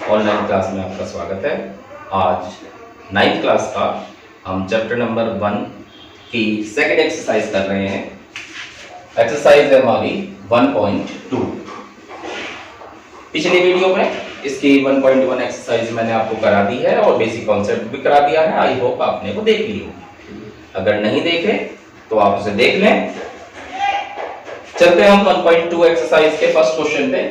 Online class में आपका स्वागत है। आज 9th क्लास का हम चैप्टर नंबर 1 की सेकंड एक्सरसाइज कर रहे हैं। एक्सरसाइज है हमारी 1.2। पिछली वीडियो में इसकी 1.1 एक्सरसाइज मैंने आपको करा दी है और बेसिक कॉन्सेप्ट भी करा दिया है। आई होप आपने वो देख ली होगी। अगर नहीं देखे तो आप उसे देख लें। चलते हैं हम 1.2 एक्सरसाइज के फर्स्ट क्वेश्चन पे।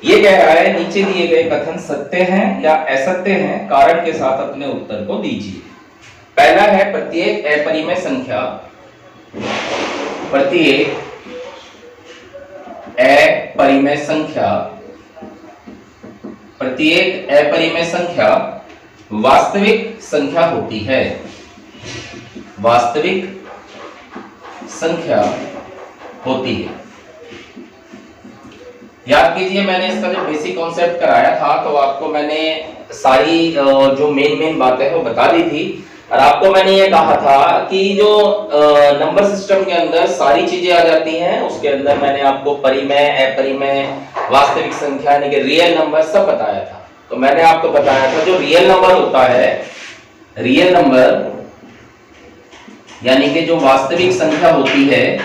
ये कह रहा है नीचे दिए गए कथन सत्य हैं या असत्य हैं, कारण के साथ अपने उत्तर को दीजिए। पहला है प्रत्येक अपरिमेय संख्या वास्तविक संख्या होती है। वास्तविक संख्या होती है। याद कीजिए, मैंने इसका जो बेसिक कॉन्सेप्ट कराया था तो आपको मैंने सारी जो मेन बातें हैं वो बता दी थी। और आपको मैंने ये कहा था कि जो नंबर सिस्टम के अंदर सारी चीजें आ जाती हैं, उसके अंदर मैंने आपको परिमेय, अपरिमेय, वास्तविक संख्या यानी कि रियल नंबर सब बताया था। तो मैंने आपको बताया था जो रियल नंबर होता है, रियल नंबर यानी कि जो वास्तविक संख्या होती है,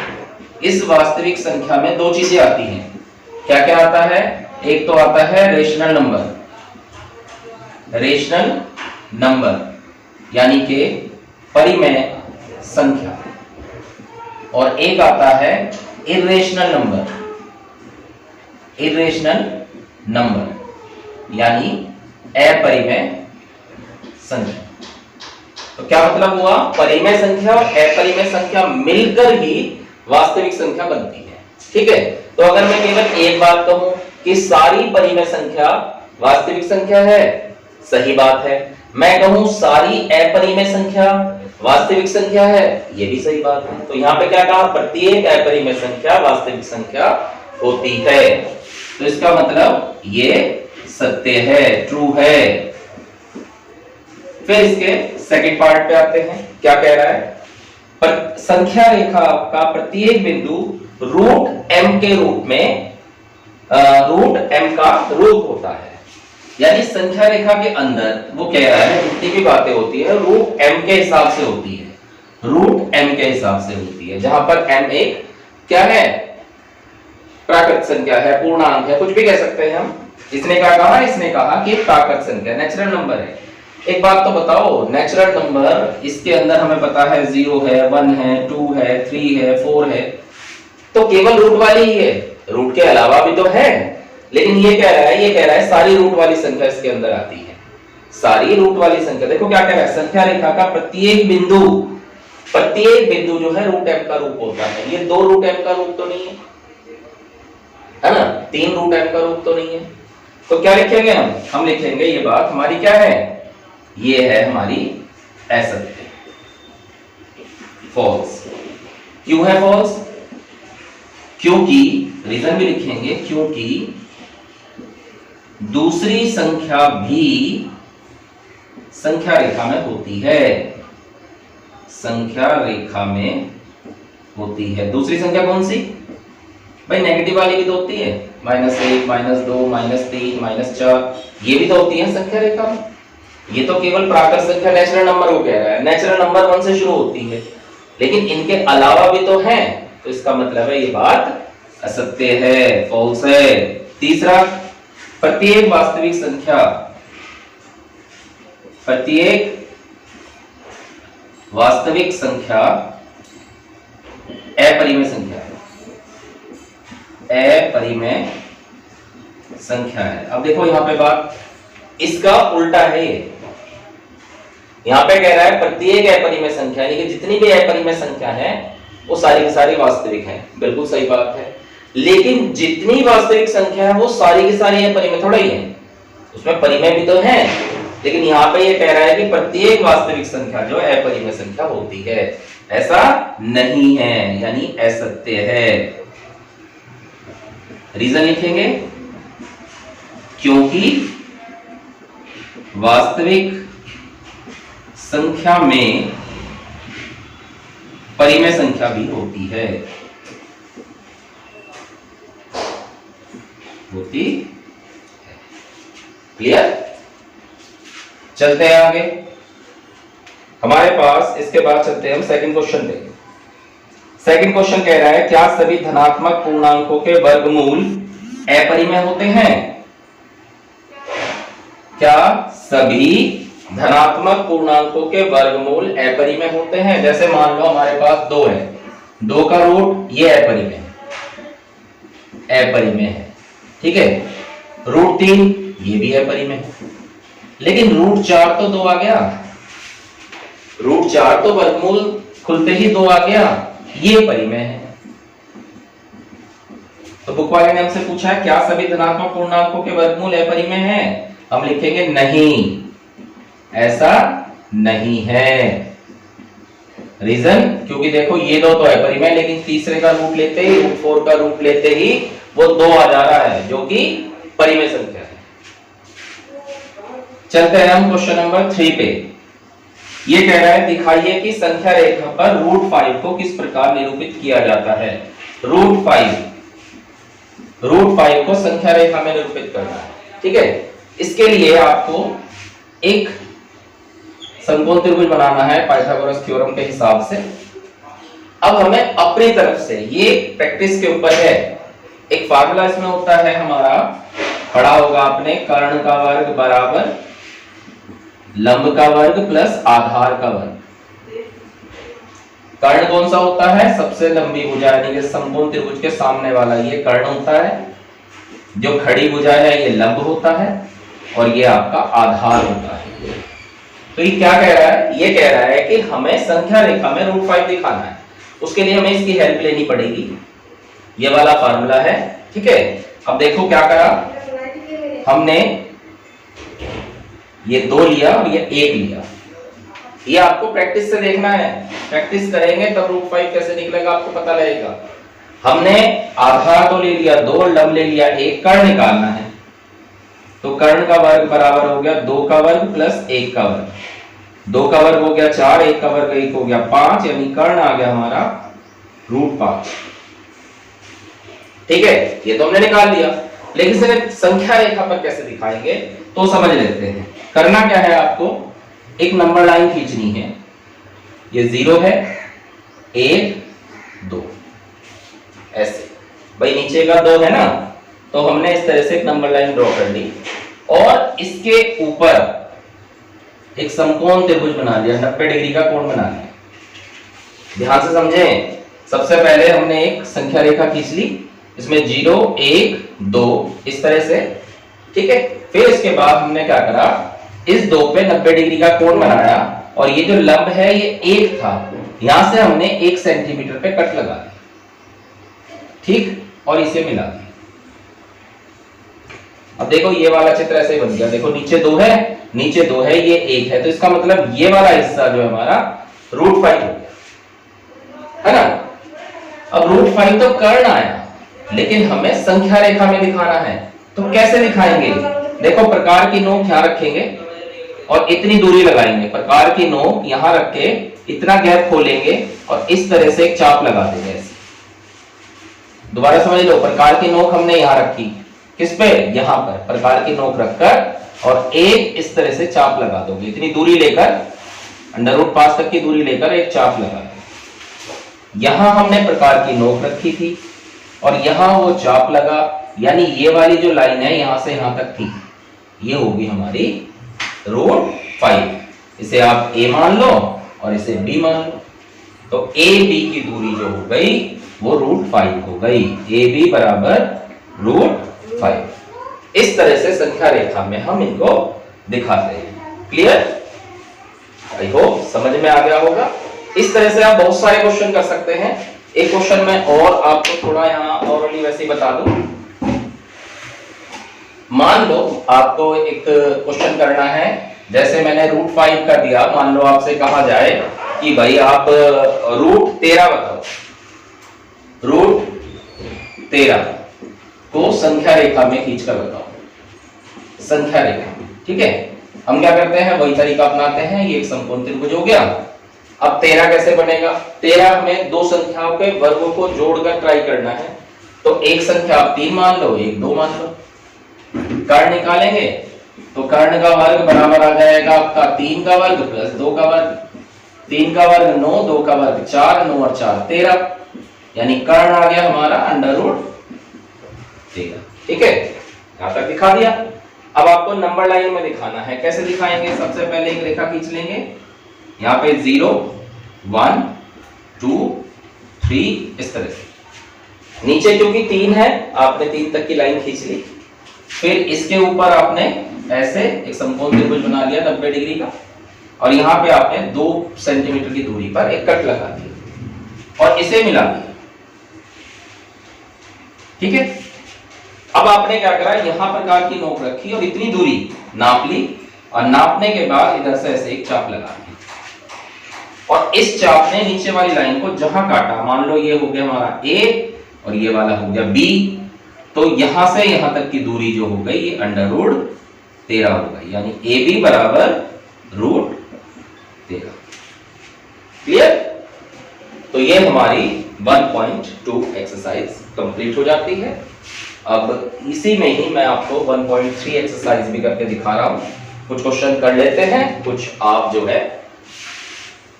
इस वास्तविक संख्या में दो चीजें आती हैं। क्या क्या आता है? एक तो आता है रेशनल नंबर यानी कि परिमेय संख्या, और एक आता है इर्रेशनल नंबर यानी अपरिमेय संख्या। तो क्या मतलब हुआ? परिमेय संख्या और अपरिमेय संख्या मिलकर ही वास्तविक संख्या बनती है। ठीक है, तो अगर मैं केवल एक बात कहूं कि सारी परिमेय संख्या वास्तविक संख्या है, सही बात है। मैं कहूं सारी अपरिमेय संख्या वास्तविक संख्या है, ये भी सही बात है। तो यहां पे क्या कहा? प्रत्येक अपरिमेय संख्या वास्तविक संख्या होती है। तो इसका मतलब ये सत्य है, ट्रू है। फिर इसके सेकंड पार्ट पे आते हैं। क्या कह रहा है? पर संख्या रेखा का प्रत्येक बिंदु रूट m के रूप में रूट m का रूप होता है। यानी संख्या रेखा के अंदर वो कह रहा है जितनी भी बातें होती है रूट m के हिसाब से होती है, रूट m के हिसाब से होती है, जहां पर m एक क्या है? प्राकृत संख्या है, पूर्णांक है, कुछ भी कह सकते हैं हम। इसने क्या कहा? इसने कहा कि प्राकृत संख्या नेचुरल नंबर है। एक बात तो बताओ, नेचुरल नंबर इसके अंदर हमें पता है 0 है, 1 है, 2 है, 3 है, 4 है, तो केवल रूट वाली ही है, रूट के अलावा भी तो है। लेकिन ये कह रहा है सारी रूट वाली संख्या इसके अंदर आती है, सारी रूट वाली संख्या। देखो क्या कह रहा है? संख्या रेखा का प्रत्येक बिंदु जो है रूट m का रूप होता है। ये 2 रूट m का रूप तो नहीं है ना? 3 रूट m का रूप तो नहीं है। तो क्या लिखेंगे हम लिखेंगे ये बात हमारी क्या है? ये है हमारी असत्य, फॉल्स। क्यों है फॉल्स? क्योंकि रीजन भी लिखेंगे, क्योंकि दूसरी संख्या भी संख्या रेखा में होती है। संख्या रेखा में होती है। दूसरी संख्या कौन सी भाई? नेगेटिव वाली भी तो होती है, -1, -2, -3, -4, ये भी तो होती है संख्या रेखा में। ये तो केवल प्राकृत संख्या नेचुरल नंबर को कह रहा है, नेचुरल नंबर 1 से शुरू होती है, लेकिन इनके अलावा भी तो है। तो इसका मतलब है ये बात असत्य है, फॉल्स है। तीसरा, प्रत्येक वास्तविक संख्या अपरिमेय संख्या है। अब देखो यहां पे बात इसका उल्टा है। यहां पे कह रहा है प्रत्येक अपरिमेय संख्या यानी कि जितनी भी अपरिमेय संख्या है वो सारी की सारी वास्तविक है। बिल्कुल सही बात है, लेकिन जितनी वास्तविक संख्या है वो सारी की सारी अपरिमेय थोड़ा ही है, उसमें परिमेय भी तो है। लेकिन यहाँ पे ये कह रहा है कि प्रत्येक वास्तविक संख्या जो है अपरिमेय संख्या होती है, ऐसा नहीं है, यानी असत्य है। रीजन लिखेंगे, क्योंकि वास्तविक संख्या में परिमेय संख्या भी होती है। क्लियर? चलते हैं आगे। हमारे पास इसके बाद चलते हैं हम सेकंड क्वेश्चन पे। सेकंड क्वेश्चन कह रहा है क्या सभी धनात्मक पूर्णांकों के वर्गमूल अपरिमेय होते हैं? क्या सभी धनात्मक पूर्णांकों के वर्गमूल अपरिमेय होते हैं? जैसे मान लो हमारे पास 2 है, 2 का रूट ये अपरिमेय है, ठीक है। √3 ये भी अपरिमेय है, लेकिन √4 तो 2 आ गया, √4 तो वर्गमूल खुलते ही 2 आ गया, ये परिमेय है। तो बुक वाले ने हमसे पूछा है क्या सभी धनात्मक पूर्णांकों के वर्गमूल अपरिमेय हैं? हम लिखेंगे नहीं, ऐसा नहीं है। रीजन, क्योंकि देखो ये 2 तो अपरिमेय, लेकिन तीसरे का रूट लेते ही, √4 का रूट लेते ही वो 2 आ जा रहा है, जो कि परिमेय संख्या है। चलते हैं हम क्वेश्चन नंबर 3 पे। ये कह रहा है दिखाइए कि संख्या रेखा पर √5 को किस प्रकार निरूपित किया जाता है। √5 को संख्या रेखा में निरूपित करना है, ठीक है। इसके लिए आपको एक समकोण त्रिभुज बनाना है पाइथागोरस थ्योरम के हिसाब से। अब हमें अपनी तरफ से, ये प्रैक्टिस के ऊपर है, एक फार्मूला इसमें होता है हमारा, पढ़ा होगा आपने, कर्ण का वर्ग बराबर लंब का वर्ग प्लस आधार का वर्ग। कर्ण कौन सा होता है? सबसे लंबी भुजा, यानी कि समकोण त्रिभुज के सामने वाला ये कर्ण होता है। जो खड़ी भुजा है ये लंब होता है, और ये आपका आधार होता है। तो ये क्या कह रहा है? ये कह रहा है कि हमें संख्या रेखा में √5 दिखाना है। उसके लिए हमें इसकी हेल्प लेनी पड़ेगी, ये वाला फार्मूला है, ठीक है। अब देखो क्या करा हमने, ये 2 लिया और ये 1 लिया। ये आपको प्रैक्टिस से देखना है, प्रैक्टिस करेंगे तब √5 कैसे निकलेगा आपको पता लगेगा। हमने आधार तो ले लिया 2, लंब ले लिया 1, कर्ण निकालना है। तो कर्ण का वर्ग बराबर हो गया 2 का वर्ग प्लस 1 का वर्ग। 2 का वर्ग हो गया 4, 1 का वर्ग 1 हो गया 5, यानी कर्ण आ गया हमारा √5, ठीक है। ये तो हमने निकाल लिया, लेकिन इसे संख्या रेखा पर कैसे दिखाएंगे तो समझ लेते हैं। करना क्या है, आपको एक नंबर लाइन खींचनी है। ये 0 है, 1, 2, ऐसे। भाई नीचे का 2 है ना, तो हमने इस तरह से एक नंबर लाइन ड्रॉ कर ली और इसके ऊपर एक समकोण त्रिभुज बना लिया, 90 डिग्री का कोण बना लिया। ध्यान से समझें, सबसे पहले हमने एक संख्या रेखा खींच ली, इसमें 0, 1, 2 इस तरह से, ठीक है। फिर इसके बाद हमने क्या करा, इस 2 पे 90 डिग्री का कोण बनाया, और ये जो लंब है ये 1 था, यहां से हमने 1 सेंटीमीटर पे कट लगा दिया, ठीक, और इसे मिला दिया। अब देखो ये वाला चित्र ऐसे ही बन गया। देखो नीचे 2 है, नीचे 2 है, ये 1 है, तो इसका मतलब ये वाला हिस्सा जो है हमारा √5 हो गया, है ना। अब √5 तो कर्ण आया, लेकिन हमें संख्या रेखा में दिखाना है, तो कैसे दिखाएंगे? देखो प्रकार की नोक यहां रखेंगे और इतनी दूरी लगाएंगे। प्रकार की नोक यहां रख के इतना गैप खोलेंगे और इस तरह से एक चाप लगा देंगे ऐसे। दोबारा समझ लो, प्रकार की नोक हमने यहां रखी, किस पे? यहां पर प्रकार की नोक रखकर, और एक इस तरह से चाप लगा दोगे, इतनी दूरी लेकर, √5 तक की दूरी लेकर एक चाप लगा दो। यहां हमने प्रकार की नोक रखी थी और यहां वो चाप लगा, यानी ये वाली जो लाइन है यहां से यहां तक थी, ये होगी हमारी √5। इसे आप a मान लो और इसे b मान लो, तो a b की दूरी जो हो गई वो √5 हो गई। AB बराबर √5। इस तरह से संख्या रेखा में हम इनको दिखाते हैं। क्लियर? आई होप समझ में आ गया होगा। इस तरह से आप बहुत सारे क्वेश्चन कर सकते हैं। एक क्वेश्चन में और आपको थोड़ा यहाँ ऑरली वैसे ही बता दूं। मान लो आपको एक क्वेश्चन करना है, जैसे मैंने √5 का दिया, मान लो आपसे कहा जाए कि भाई आप √13 बताओ, √13 को संख्या रेखा में खींचकर बताओ, संख्या रेखा, ठीक है। हम क्या करते हैं, वही तरीका अपनाते हैं। ये एक समकोण त्रिभुज हो गया। अब 13 कैसे बनेगा? 13 में 2 संख्याओं के वर्गों को जोड़कर ट्राई करना है, तो एक संख्या आप 3 मान लो, एक 2 मान लो। कर्ण निकालेंगे तो कर्ण का वर्ग बराबर आ जाएगा आपका 3 का वर्ग प्लस 2 का वर्ग। 3 का वर्ग 9, 2 का वर्ग 4, 9 और 4 13, यानी कर्ण आ गया हमारा √13। ठीक है, यहां तक दिखा दिया। अब आपको नंबर लाइन में दिखाना है। कैसे दिखाएंगे? सबसे पहले एक रेखा खींच लेंगे, यहाँ पे 0 1 2 3 इस तरह से। नीचे क्योंकि 3 है, आपने 3 तक की लाइन खींच ली। फिर इसके ऊपर आपने ऐसे एक समकोण त्रिभुज बना लिया 90 डिग्री का, और यहाँ पे आपने 2 सेंटीमीटर की दूरी पर एक कट लगा दिया और इसे मिला दिया। ठीक है, अब आपने क्या करा, यहां प्रकार की नोक रखी और इतनी दूरी नाप ली, और नापने के बाद इधर से ऐसे एक चाप लगा दी, और इस चाप ने नीचे वाली लाइन को जहां काटा, मान लो ये हो गया हमारा A और ये वाला हो गया B, तो यहां से यहां तक की दूरी जो हो गई ये √13 हो गई, यानी AB बराबर √13। क्लियर? तो ये हमारी 1.2 एक्सरसाइज कंप्लीट हो जाती है। अब इसी में ही मैं आपको 1.3 एक्सरसाइज भी करके दिखा रहा हूं। कुछ क्वेश्चन कर लेते हैं, कुछ आप जो है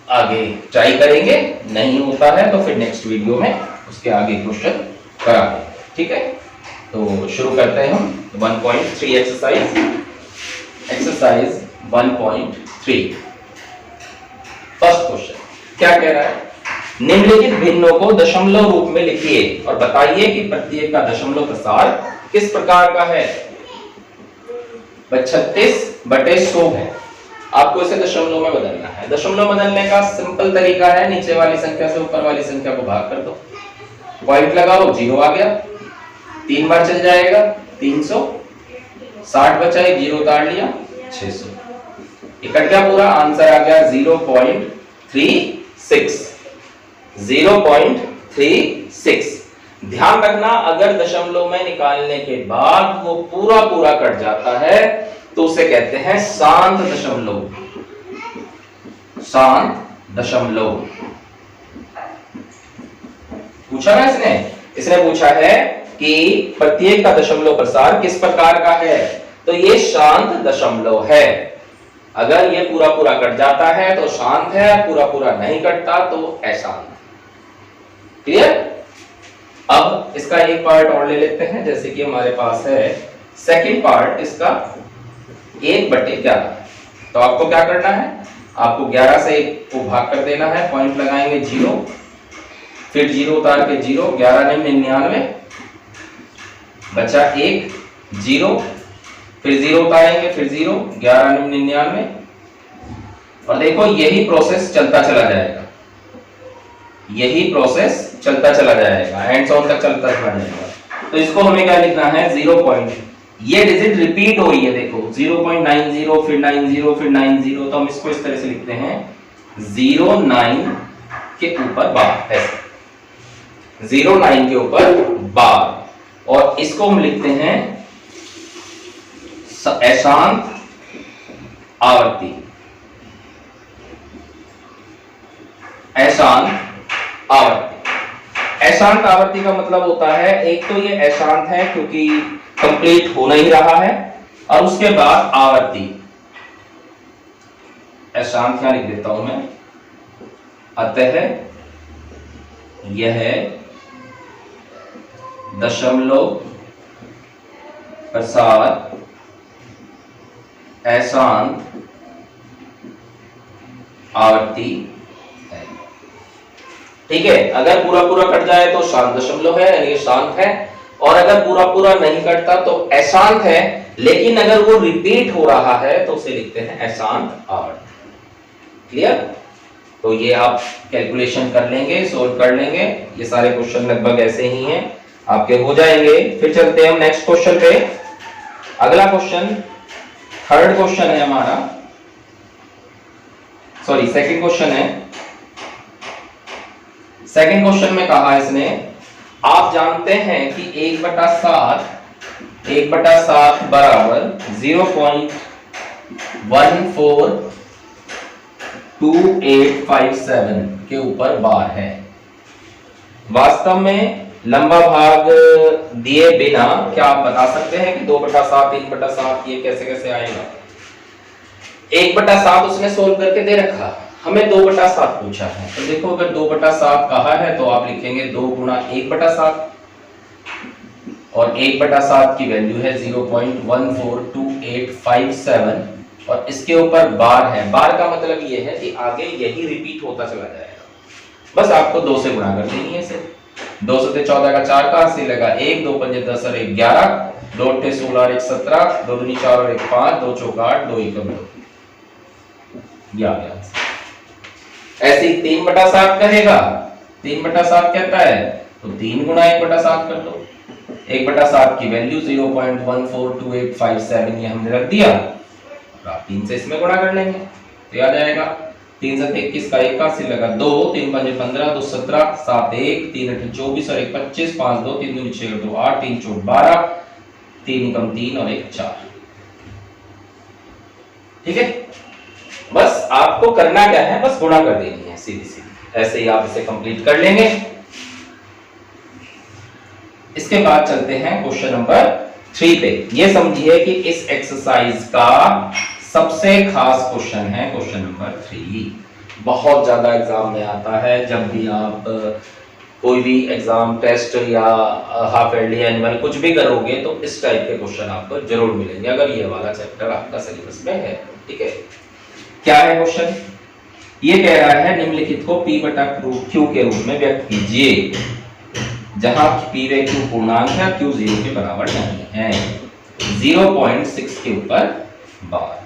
आगे ट्राई करेंगे, नहीं होता है तो फिर नेक्स्ट वीडियो में उसके आगे क्वेश्चन कराएंगे। ठीक है, तो शुरू करते हैं हम 1.3 एक्सरसाइज। एक्सरसाइज 1.3 फर्स्ट क्वेश्चन क्या कह रहा है? निम्नलिखित भिन्नों को दशमलव रूप में लिखिए और बताइए कि प्रत्येक का दशमलव प्रसार किस प्रकार का है। 36/100 है, आपको इसे दशमलव में बदलना है। दशमलव बदलने का सिंपल तरीका है, नीचे वाली संख्या से ऊपर वाली संख्या को भाग कर दो, पॉइंट लगाओ, 0 आ गया, 3 बार चल जाएगा 300, 60 बचा, एक 0 उतार लिया 600, ये कट गया पूरा, आंसर आ गया 0.36। 0.36। ध्यान रखना, अगर दशमलव में निकालने के बाद वो पूरा पूरा कट जाता है तो उसे कहते हैं शांत दशमलव। शांत दशमलव पूछा ना इसने पूछा है कि प्रत्येक का दशमलव प्रसार किस प्रकार का है, तो ये शांत दशमलव है। अगर ये पूरा पूरा कट जाता है तो शांत है, पूरा पूरा नहीं कटता तो अशांत। क्लियर? अब इसका एक पार्ट और ले लेते हैं, जैसे कि हमारे पास है सेकंड पार्ट इसका 1/11। तो आपको क्या करना है, आपको 11 से 1 को भाग कर देना है, पॉइंट लगाएंगे 0, फिर 0 उतार के 0, 11 9 99, बचा 1 0, फिर 0 उतारेंगे, फिर 0, 11 9 99, और देखो यही प्रोसेस चलता चला जाएगा, यही प्रोसेस चलता चला जाएगा, एंड ऑन तक चलता चला जाएगा। तो इसको हमें क्या लिखना है, 0. ये डिजिट रिपीट हो रही है, देखो 0.90, फिर 90, फिर 90, तो हम इसको इस तरह से लिखते हैं 09 के ऊपर बार, ऐसे 09 के ऊपर बार, और इसको हम लिखते हैं अशांत आवर्ती। अशांत आवर्ती। अशांत आवर्ती का मतलब होता है, एक तो ये अशांत है क्योंकि कंप्लीट हो नहीं रहा है, और उसके बाद आवर्ती। अशांत यहां लिख देता हूं मैं, अतः यह दशमलव प्रसार अशांत आवर्ती है। ठीक है, अगर पूरा पूरा कट जाए तो शांत दशमलव है, यानी शांत है, और अगर पूरा पूरा नहीं कटता तो अशांत है, लेकिन अगर वो रिपीट हो रहा है तो उसे लिखते हैं अशांत आवर्ती। क्लियर? तो ये आप कैलकुलेशन कर लेंगे, सोल्व कर लेंगे, ये सारे क्वेश्चन लगभग ऐसे ही हैं, आपके हो जाएंगे। फिर चलते हैं हम नेक्स्ट क्वेश्चन पे। अगला क्वेश्चन थर्ड क्वेश्चन है हमारा, सॉरी सेकंड क्वेश्चन है। सेकंड क्वेश्चन में कहा इसने, आप जानते हैं कि 1/7 बराबर 0.142857 के ऊपर बार है। वास्तव में लंबा भाग दिए बिना क्या आप बता सकते हैं कि 2/7 3/7 ये कैसे कैसे आएगा? 1/7 उसने सोल्व करके दे रखा, हमें 2/7 पूछा है। तो देखो अगर 2/7 कहा है तो आप लिखेंगे 2 गुना 1/7 और 1/7 की वैल्यू है 0.142857 और इसके ऊपर बार है। बार का मतलब ये है कि आगे यही रिपीट होता चला जाएगा, बस आपको 2 से गुणा कर देनी है इसे। 2 से 14 का 4 का 80 लगा 1, 2 पंजे 10 और 1 11, 2 अट्ठे 16 और 1 17, 2 दूनी 4 और 1 5, 2 चौका 8, 2 एकम 2। ये आ गया। ऐसे ही 3/7 कहेगा, 3/7 कहता है तो 3 गुना 1/7 कर दो। 1/7 की वैल्यू 0.142857 ये हमने रख दिया और आप 3 से इसमें गुणा कर लेंगे तो याद आएगा। 3 से 21 का 81 लगा 2, 3 पंजे 15, 2 17, 7 1, 3 अट्ठे 24 और 1 25, 5 2, 3 दूनी 6 2 8, 3 चौक 12, 3 एकम 3 और 1 4। ठीक है, बस आपको करना क्या है, बस गुणा कर देनी है सीधी सीधी। ऐसे ही आप इसे कंप्लीट कर लेंगे। इसके बाद चलते हैं क्वेश्चन नंबर 3 पे। ये समझिए कि इस एक्सरसाइज का सबसे खास क्वेश्चन है क्वेश्चन नंबर 3। बहुत ज्यादा एग्जाम में आता है, जब भी आप कोई भी एग्जाम टेस्ट या हाफ ईयरली एनुअल कुछ भी करोगे तो इस टाइप के क्वेश्चन आपको जरूर मिलेंगे, अगर ये वाला चैप्टर आपका सिलेबस में है। ठीक है, क्या है क्वेश्चन? ये कह रहा है निम्नलिखित को P/Q के रूप में व्यक्त कीजिए, जहां P व Q पूर्णांक है, Q 0 के बराबर नहीं है। 0.6 के ऊपर बार।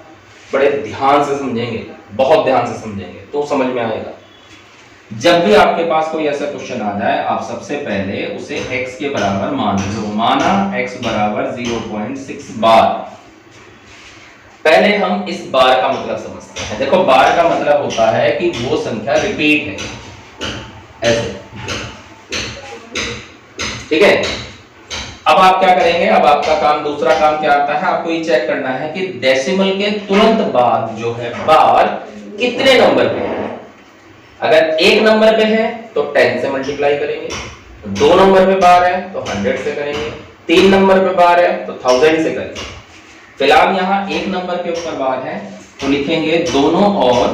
बड़े ध्यान से समझेंगे, बहुत ध्यान से समझेंगे तो समझ में आएगा। जब भी आपके पास कोई ऐसा क्वेश्चन आ जाए, आप सबसे पहले उसे x के बराबर मान लो। माना x बराबर 0.6 बार। पहले हम इस बार का मतलब समझते हैं। देखो बार का मतलब होता है कि वो संख्या रिपीट है, ऐसे। ठीक है, अब आप क्या करेंगे? अब आपका काम, दूसरा काम क्या आता है? आपको ये चेक करना है कि डेसिमल के तुरंत बाद जो है बार कितने नंबर पे है। अगर 1 नंबर पे है तो 10 से मल्टीप्लाई करेंगे, 2 नंबर पे बार है तो 100 से करेंगे, 3 नंबर पे बार है तो 1000 से करेंगे। फिलहाल यहाँ 1 नंबर के ऊपर बार है तो लिखेंगे दोनों और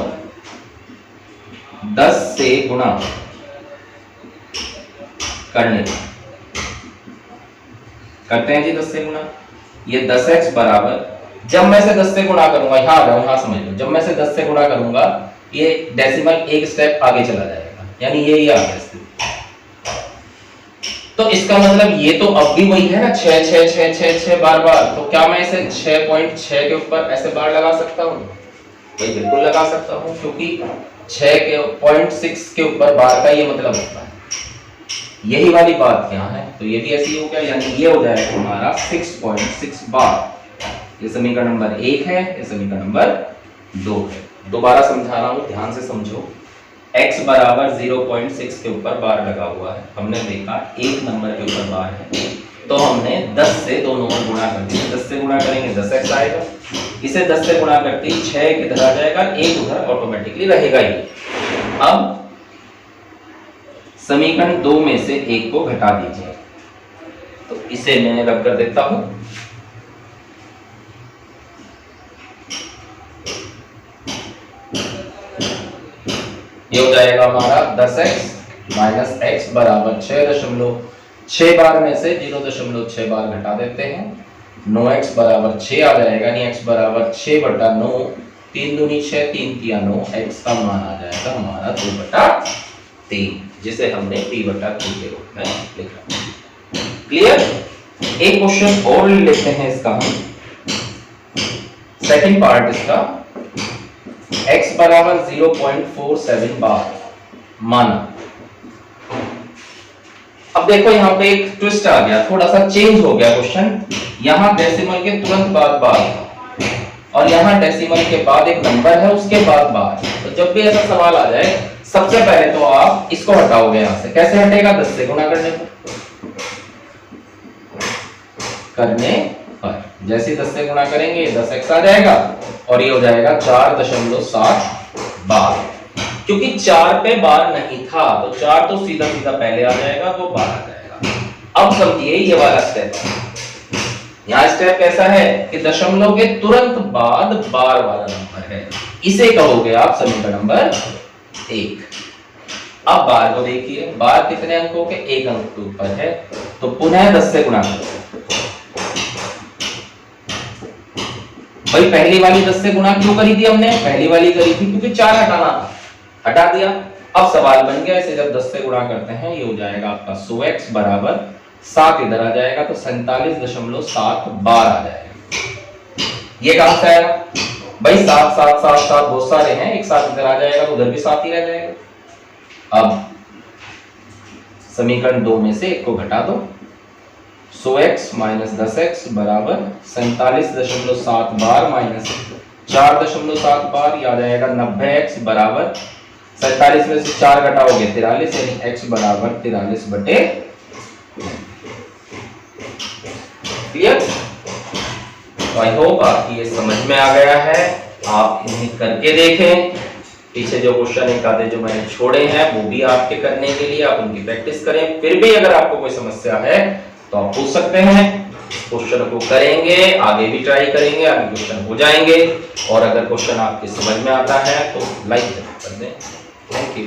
10 से गुणा करने करते हैं जी 10 से गुणा। ये 10x बराबर, जब मैं से 10 से गुणा करूंगा, यहां आ जाओ, यहां समझ लो, जब मैं से 10 से गुणा करूंगा ये डेसिमल एक स्टेप आगे चला जाएगा, यानी ये आ गया स्थिति। तो इसका मतलब ये तो अब भी वही है ना, 6 6 6 6 6 बार बार। तो क्या मैं इसे 6.6 के ऊपर ऐसे बार लगा सकता हूँ? भाई बिल्कुल लगा सकता हूँ, क्योंकि 6 के 0.6 के ऊपर बार का ये मतलब होता है। यही वाली बात यहाँ है, तो ये भी ऐसे ही हो गया, यानी ये हो जाएगा हमारा 6.6 बार। ये समीकरण नंबर 1 है, ये समीकरण नंबर 2 है। दोबारा समझा रहा हूँ, ध्यान से समझो। x बराबर 0.6 के ऊपर बार लगा हुआ है, हमने देखा 1 नंबर के ऊपर बार है, तो हमने 10 से दोनों ओर गुणा कर दिया। 10 से गुणा करेंगे 10x आएगा, इसे 10 से गुणा करते ही 6 इधर आ जाएगा, 1 उधर ऑटोमेटिकली रहेगा ही। अब समीकरण 2 में से 1 को घटा दीजिए, तो इसे मैं रब कर देता हूं। ये हो जाएगा हमारा 10x माइनस x बराबर 6.6 बार में से 0.6 बार घटा देते हैं, 9x बराबर 6 आ जाएगा, यानी x बराबर 6/9, 3 दूनी 6, 3 तिया 9, x का मान आ जाएगा हमारा 2/3, जिसे हमने P/Q के रूप में लिखा। क्लियर? एक क्वेश्चन और लेते हैं इसका हम, सेकंड पार्ट इसका। x बराबर 0.47 बार माना। अब देखो यहाँ पे एक ट्विस्ट आ गया, थोड़ा सा चेंज हो गया क्वेश्चन। यहाँ डेसिमल के तुरंत बाद बार और यहाँ डेसिमल के बाद एक नंबर है, उसके बाद बार। तो जब भी ऐसा सवाल आ जाए, सबसे पहले तो आप इसको हटाओगे यहाँ से। कैसे हटेगा? 10 से गुणा करने पर। जैसे 10 से गुणा करेंगे 10x आ जाएगा और ये हो जाएगा 4.7 बार। क्योंकि 4 पे बार नहीं था तो 4 तो सीधा सीधा पहले आ जाएगा, वो बार आ जाएगा। अब समझिए ये वाला स्टेप, यहाँ स्टेप कैसा है कि दशमलव के तुरंत बाद बार वाला नंबर है, इसे कहोगे आप समीकरण नंबर 1। अब बार को देखिए, बार कितने अंकों के, 1 अंक के ऊपर है, तो पुनः 10 से गुणा करो। भाई पहली वाली 10 से गुणा क्यों करी थी हमने, पहली वाली करी थी क्योंकि 4 हटाना था, हटा दिया। अब सवाल बन गया, इसे जब 10 से गुणा करते हैं ये हो जाएगा आपका 100x बराबर 7, इधर आ जाएगा तो 47.7 बार आ जाएगा। ये कहां से आएगा भाई, 7 7 7 7 बहुत सारे हैं, एक साथ इधर आ जाएगा तो उधर भी 7 ही रह जाएगा। अब समीकरण 2 में से एक को घटा दो, 100x माइनस 10x बराबर 47.7 बार माइनस 4.7 बार, याद आएगा 90x बराबर 47 में से 4 घटाओगे 43, यानी x बराबर 43/। क्लियर? तो आई होप आपकी ये समझ में आ गया है, आप इन्हें करके देखें। पीछे जो क्वेश्चन एक आधे जो मैंने छोड़े हैं वो भी आपके करने के लिए आप उनकी प्रैक्टिस करें। फिर भी अगर आपको कोई समस्या है तो आप पूछ सकते हैं, क्वेश्चन को करेंगे, आगे भी ट्राई करेंगे, आगे क्वेश्चन हो जाएंगे। और अगर क्वेश्चन आपके समझ में आता है तो लाइक कर दें। Thank you.